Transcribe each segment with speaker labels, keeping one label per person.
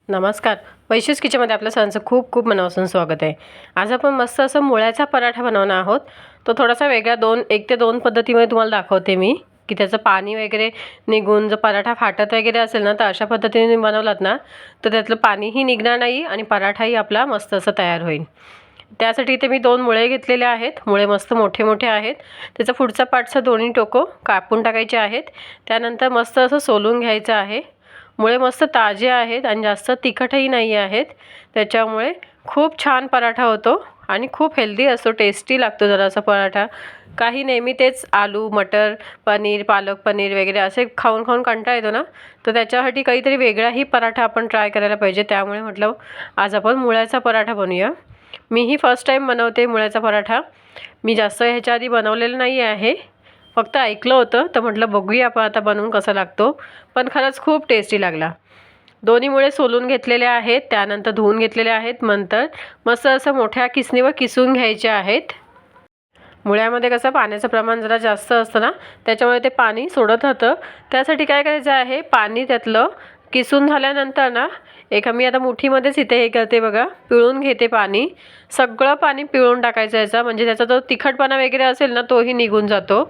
Speaker 1: नमस्कार. वैशिष्ट किचनमध्ये आपल्या सर्वांचं खूप खूप मनापासून स्वागत आहे. आज आपण मस्त असं मुळ्याचा पराठा बनवणार आहोत. तो थोडासा वेगळा 1 ते 2 पद्धतीमध्ये तुम्हाला दाखवते मी, की त्याचं पाणी वगैरे निघून जर पराठा फाटत वगैरे असेल ना, तर अशा पद्धतीने बनवलात ना, तर त्यातलं पाणीही निघणार नाही आणि पराठाही आपला मस्त असं तयार होईल. त्यासाठी इथे मी 2 मुळे घेतलेले आहेत. मुळे मस्त मोठे मोठे आहेत. त्याचा पुढचा पार्टचं दोन्ही टोकं कापून टाकायचे आहेत. त्यानंतर मस्त असं सोलून घ्यायचं आहे. मुळे मस्त ताजे आहेत आणि जास्त तिखटही नाही आहेत. त्याच्यामुळे खूप छान पराठा होतो आणि खूप हेल्दी असतो, टेस्टी लागतो जरासा पराठा. काही नेहमी तेच आलू, मटर, पनीर, पालक पनीर वगैरे असे खाऊन खाऊन कंटाळा येतो ना, तर त्याच्यासाठी काहीतरी वेगळाही पराठा आपण ट्राय करायला पाहिजे. त्यामुळे म्हटलं आज आपण मुळ्याचा पराठा बनवूया. मीही फर्स्ट टाईम बनवते मुळ्याचा पराठा. मी जास्त ह्याच्या आधी बनवलेलं नाही आहे. फक्त ऐकलं होतं, तर म्हटलं बघूया आपण आता बनवून कसा लागतो. पण खरंच खूप टेस्टी लागला. दोन्ही मुळे सोलून घेतलेले आहेत, त्यानंतर धुवून घेतलेले आहेत. नंतर मस्त असं मोठ्या किसणीवर किसून घ्यायचे आहेत. मुळ्यामध्ये कसं पाण्याचं प्रमाण जरा जास्त असतं ना, त्याच्यामुळे ते पाणी सोडत राहतं. त्यासाठी काय करायचं आहे, पाणी त्यातलं किसून झाल्यानंतर ना, मी आता मुठीमध्येच इथे हे करते बघा, पिळून घेते पाणी. सगळं पाणी पिळून टाकायचं याचा, म्हणजे त्याचा जो तिखटपणा वगैरे असेल ना, तोही निघून जातो.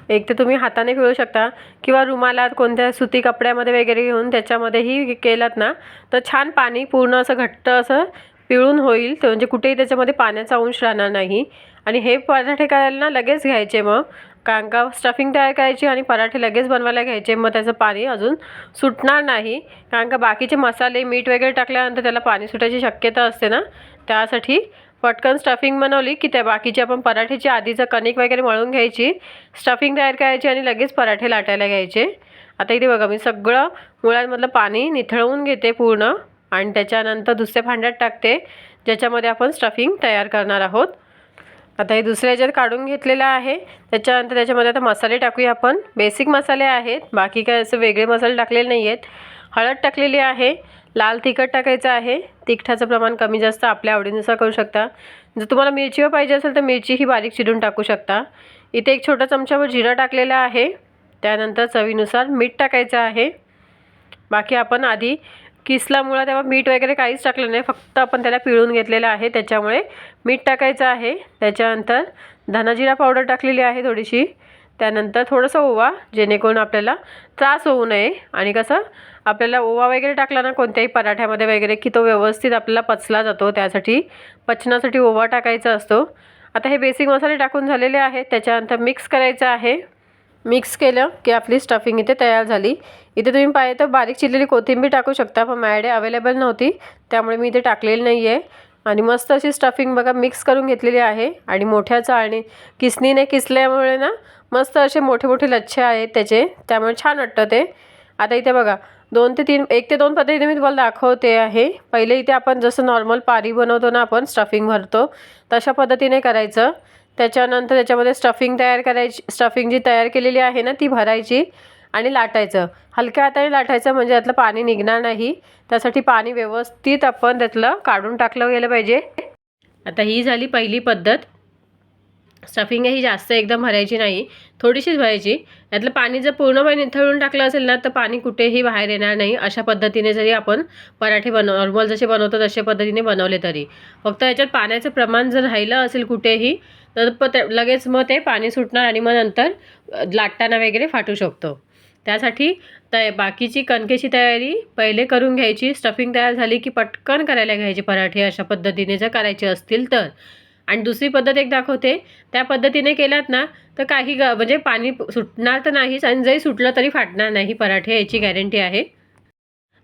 Speaker 1: एक तर तुम्ही हाताने पिळू शकता किंवा रुमालात कोणत्या सुती कपड्यामध्ये वगैरे घेऊन त्याच्यामध्येही केलात ना, तर छान पाणी पूर्ण असं घट्ट असं पिळून होईल. ते म्हणजे कुठेही त्याच्यामध्ये पाण्याचा अंश राहणार नाही. आणि हे पराठे करायला ना लगेच घ्यायचे मग, कारण का स्टफिंग तयार करायची आणि पराठे लगेच बनवायला घ्यायचे. मग त्याचं पाणी अजून सुटणार नाही, कारण का बाकीचे मसाले मीठ वगैरे टाकल्यानंतर त्याला पाणी सुटायची शक्यता असते ना. त्यासाठी पटकन स्टफिंग बनवली की त्या बाकीची आपण पराठ्याची आधीचं कणिक वगैरे मळून घ्यायची, स्टफिंग तयार करायची आणि लगेच पराठे लाटायला घ्यायचे. आता इथे बघा मी सगळं मुळ्यांमधलं पाणी निथळवून घेते पूर्ण आणि त्याच्यानंतर दुसऱ्या भांड्यात टाकते, ज्याच्यामध्ये आपण स्टफिंग तयार करणार आहोत. आता हे दुसऱ्या ह्याच्यात काढून घेतलेलं आहे. त्याच्यानंतर त्याच्यामध्ये आता मसाले टाकूया आपण. बेसिक मसाले आहेत, बाकी काय असं वेगळे मसाले टाकलेले नाही आहेत. हळद टाकलेली आहे, लाल तिखट टाकायचं आहे. तिखटाचं प्रमाण कमी जास्त आपल्या आवडीनुसार करू शकता. जर तुम्हाला मिरचीवर पाहिजे असेल तर मिरचीही बारीक चिरून टाकू शकता. इथे 1 छोटा चमचाभर जिरं टाकलेलं आहे. त्यानंतर चवीनुसार मीठ टाकायचं आहे. बाकी आपण आधी किसला मुळा तेव्हा मीठ वगैरे काहीच टाकलं नाही, फक्त आपण त्याला पिळून घेतलेलं आहे, त्याच्यामुळे मीठ टाकायचं आहे. त्याच्यानंतर धनाजिरा पावडर टाकलेली आहे थोडीशी. त्यानंतर थोडंसं ओवा, जेणेकरून आपल्याला त्रास होऊ नये. आणि कसं आपल्याला ओवा वगैरे टाकला ना कोणत्याही पराठ्यामध्ये वगैरे, की तो व्यवस्थित आपल्याला पचला जातो. त्यासाठी पचनासाठी ओवा टाकायचा असतो. आता हे बेसिक मसाले टाकून झालेले आहेत. त्याच्यानंतर मिक्स करायचं आहे. मिक्स केलं की आपली स्टफिंग इथे तयार झाली. इथे तुम्ही पाहिजे तर बारीक चिरलेली कोथिंबीर टाकू शकता, पण माझ्याकडे अवेलेबल नव्हती, त्यामुळे मी इथे टाकलेली नाही आहे. आणि मस्त अशी स्टफिंग बघा मिक्स करून घेतलेली आहे. आणि मोठ्या चाळणी किसणीने किसल्यामुळे ना मस्त असे मोठे मोठे लच्छे आहेत त्याचे, त्यामुळे छान वाटतं ते. आता इथे बघा 1 ते 2 पद्धतीने मी तुम्हाला दाखवते आहे. पहिले इथे आपण जसं नॉर्मल पारी बनवतो ना, आपण स्टफिंग भरतो तशा पद्धतीने करायचं. त्याच्यानंतर त्याच्यामध्ये स्टफिंग तयार करायची. स्टफिंग जी तयार केलेली आहे ना, ती भरायची आणि लाटायचं. हलक्या हाताने लाटायचं, म्हणजे त्यातलं पाणी निघणार नाही. त्यासाठी पाणी व्यवस्थित आपण त्यातलं काढून टाकलं गेलं पाहिजे. आता ही झाली पहिली पद्धत. स्टफिंग ही जास्त एकदम भरायची नाही, थोडीशीच भरायची. यातलं पाणी जर पूर्णपणे निथळून टाकलं असेल ना, तर पाणी कुठेही बाहेर येणार नाही. अशा पद्धतीने जरी आपण पराठे नॉर्मल जसे बनवतो तशा पद्धतीने बनवले तरी, फक्त याच्यात पाण्याचं प्रमाण जर राहिलं असेल कुठेही, तर लगेच मग ते पाणी सुटणार आणि मग नंतर लाटताना वगैरे फाटू शकतो. त्यासाठी बाकीची कणकेची तयारी पहिले करून घ्यायची. स्टफिंग तयार झाली की पटकन करायला घ्यायचे पराठे, अशा पद्धतीने जर करायचे असतील तर. आणि दुसरी पद्धत एक दाखवते, त्या पद्धतीने केलात ना, तर काही म्हणजे पाणी सुटणार तर नाहीच, आणि जरी सुटलं तरी फाटणार नाही पराठे, याची गॅरंटी आहे.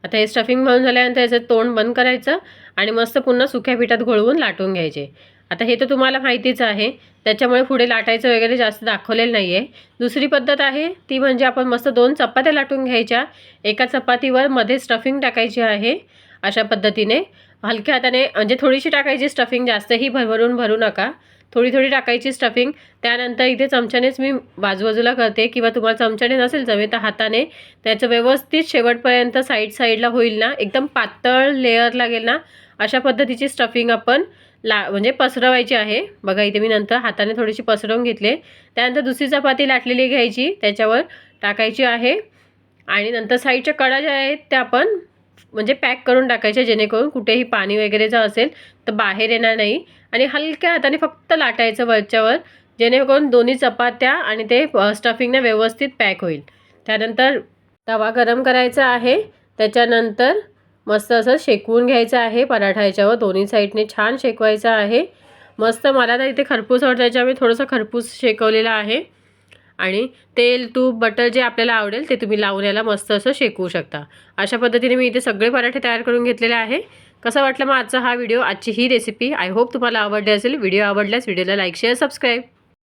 Speaker 1: आता हे स्टफिंग भरून झाल्यानंतर याचं तोंड बंद करायचं आणि मस्त पुन्हा सुक्या पिठात घोळवून लाटून घ्यायचे. आता हे तर तुम्हाला माहितीच आहे, त्याच्यामुळे पुढे लाटायचं वगैरे जास्त दाखवलेलं नाही आहे. दुसरी पद्धत आहे ती म्हणजे आपण मस्त 2 चपात्या लाटून घ्यायच्या. एका चपातीवर मध्ये स्टफिंग टाकायची आहे. अशा पद्धतीने हलक्या हाताने, म्हणजे थोडीशी टाकायची स्टफिंग, जास्तही भरभरून भरू नका. थोडी थोडी टाकायची स्टफिंग. त्यानंतर इथे चमच्यानेच मी बाजूबाजूला करते, किंवा तुम्हाला चमच्याने नसेल जमेल तर हाताने त्याचं व्यवस्थित शेवटपर्यंत साईडला होईल ना, एकदम पातळ लेअर लागेल ना, अशा पद्धतीची स्टफिंग आपण म्हणजे पसरवायची आहे. बघा इथे मी नंतर हाताने थोडीशी पसरवून घेतले. त्यानंतर दुसरी चपाती लाटलेली घ्यायची, त्याच्यावर टाकायची आहे. आणि नंतर साईडच्या कडा ज्या आहेत त्या आपण म्हणजे पॅक करून टाकायचे, जेणेकरून कुठेही पाणी वगैरे जर असेल तर बाहेर येणार नाही. आणि हलक्या हाताने फक्त लाटायचं वरच्यावर, जेणेकरून दोन्ही चपात्या आणि ते स्टफिंगने व्यवस्थित पॅक होईल. त्यानंतर तवा गरम करायचा आहे. त्याच्यानंतर मस्त असं शेकवून घ्यायचं आहे पराठा याच्यावर, दोन्ही साईडने छान शेकवायचं आहे. मस्त मला तर इथे खरपूस आवडतं, त्याच्यामुळे थोडंसं खरपूस शेकवलेलं आहे. आणि तेल, तूप, बटर जे आपल्याला आवडेल ते तुम्ही लावून याला मस्त असं शेकवू शकता. अशा पद्धतीने मी इथे सगळे पराठे तयार करून घेतलेले आहे. कसा वाटला मग आजचा हा व्हिडिओ, आजची ही रेसिपी? आय होप तुम्हाला आवडली असेल. व्हिडिओ आवडल्यास व्हिडिओला लाईक, शेअर, सबस्क्राईब